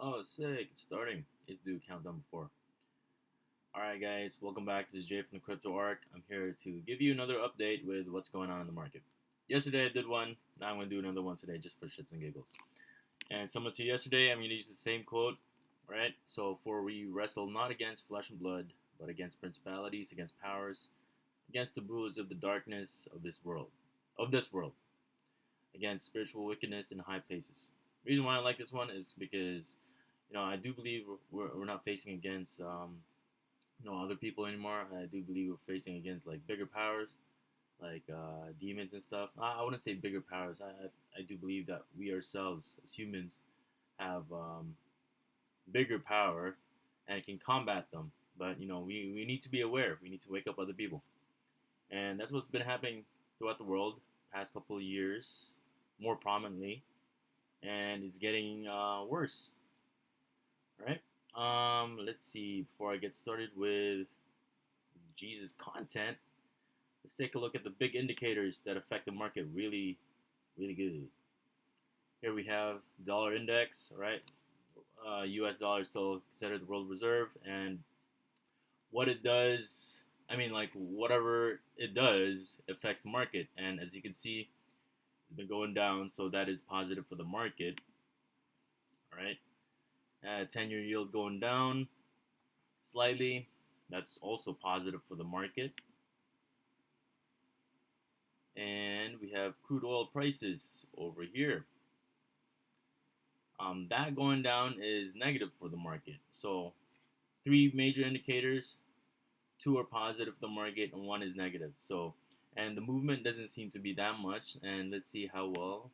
Oh, sick. It's starting. Let's do countdown before. Alright, guys. Welcome back. This is Jay from the Crypto Arc. I'm here to give you another update with what's going on in the market. Yesterday I did one. Now I'm going to do another one today just for shits and giggles. And similar to yesterday, I'm going to use the same quote. Right? So, for we wrestle not against flesh and blood, but against principalities, against powers, against the rulers of the darkness of this world. Against spiritual wickedness in high places. The reason why I like this one is because I do believe we're not facing against other people anymore. I do believe we're facing against like bigger powers, like demons and stuff. I wouldn't say bigger powers. I do believe that we ourselves as humans have bigger power and can combat them. But we need to be aware. We need to wake up other people, and that's what's been happening throughout the world past couple of years, more prominently, and it's getting worse. All right. Let's see. Before I get started with Jesus content, let's take a look at the big indicators that affect the market really, really good. Here we have dollar index. All right. U.S. dollar is still considered the world reserve, and what it does. I mean, like whatever it does affects the market, and as you can see, it's been going down, so that is positive for the market. All right. 10-year yield going down slightly. That's also positive for the market. And we have crude oil prices over here. That going down is negative for the market. So, three major indicators, two are positive for the market, and one is negative. So, and the movement doesn't seem to be that much. And let's see how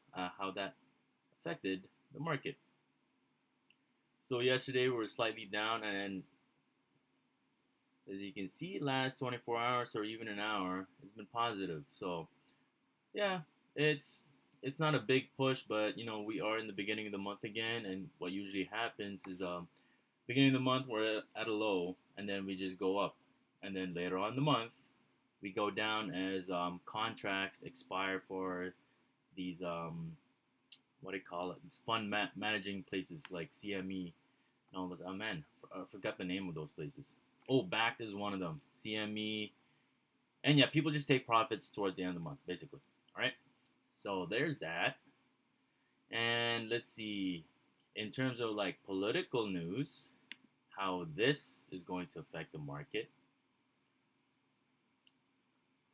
that affected the market. So yesterday we were slightly down, and as you can see, last 24 hours or even an hour, it's been positive. So yeah, it's not a big push, but we are in the beginning of the month again, and what usually happens is beginning of the month we're at a low, and then we just go up, and then later on in the month we go down as contracts expire for these what do you call it? These fund managing places like CME and all those. Oh man, I forgot the name of those places. Oh, Backed is one of them. CME, and yeah, people just take profits towards the end of the month, basically. All right. So there's that. And let's see, in terms of like political news, how this is going to affect the market.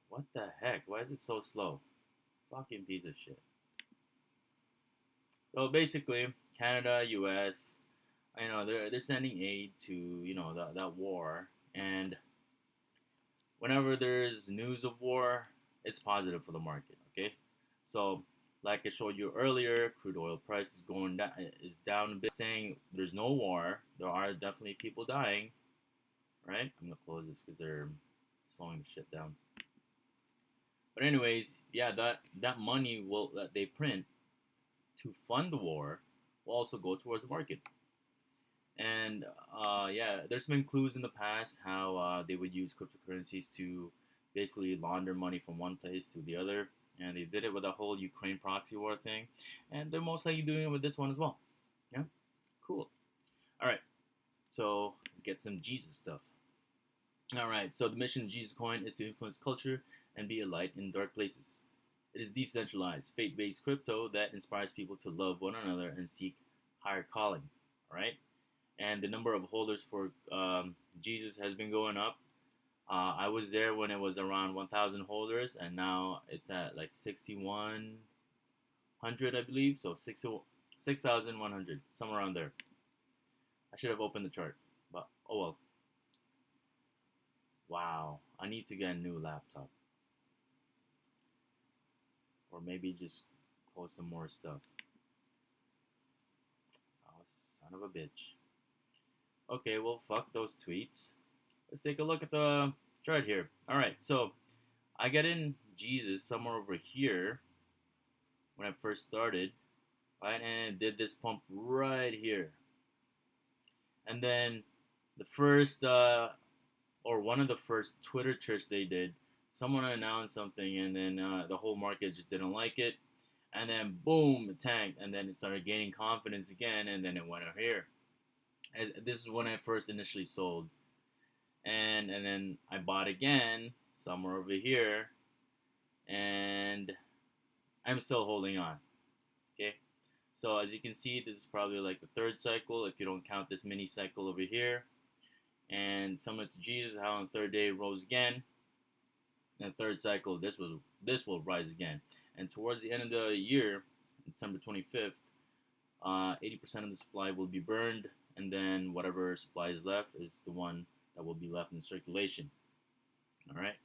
What the heck? Why is it so slow? Fucking piece of shit. So basically, Canada, U.S., they're sending aid to that war, and whenever there's news of war, it's positive for the market. Okay, so like I showed you earlier, crude oil price is down a bit, saying there's no war. There are definitely people dying. Right? I'm gonna close this because they're slowing the shit down. But anyways, yeah, that money that they print to fund the war will also go towards the market. And yeah, there's been clues in the past how they would use cryptocurrencies to basically launder money from one place to the other. And they did it with the whole Ukraine proxy war thing. And they're most likely doing it with this one as well. Yeah? Cool. All right. So let's get some Jesus stuff. All right. So the mission of Jesus Coin is to influence culture and be a light in dark places. It is decentralized, faith-based crypto that inspires people to love one another and seek higher calling. All right. And the number of holders for Jesus has been going up. I was there when it was around 1,000 holders, and now it's at like 6,100, I believe. So 6,100, somewhere around there. I should have opened the chart, but oh well. Wow, I need to get a new laptop, or maybe just close some more stuff. Oh, son of a bitch. Okay, well, fuck those tweets. Let's take a look at the chart here. All right, so I get in Jesus somewhere over here when I first started, right? And it did this pump right here. And then the first, or one of the first Twitter tricks they did, someone announced something, and then the whole market just didn't like it. And then boom, it tanked, and then it started gaining confidence again, and then it went over here. This is when I first initially sold, and then I bought again somewhere over here, and I'm still holding on. Okay, so as you can see, this is probably like the third cycle if you don't count this mini cycle over here. And similar to Jesus, how on the third day it rose again. In the third cycle, this will rise again. And towards the end of the year, December 25th, 80% of the supply will be burned, and then whatever supply is left is the one that will be left in circulation. All right.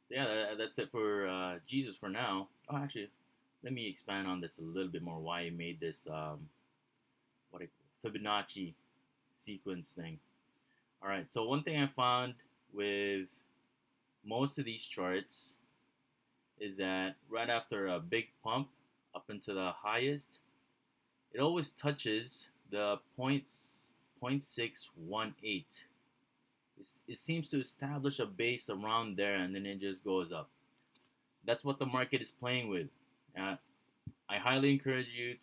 So yeah, that's it for Jesus for now. Oh, actually, let me expand on this a little bit more. Why he made this Fibonacci sequence thing. All right. So one thing I found with most of these charts is that right after a big pump up into the highest, it always touches the 0.618. It seems to establish a base around there, and then it just goes up. That's what the market is playing with. I highly encourage you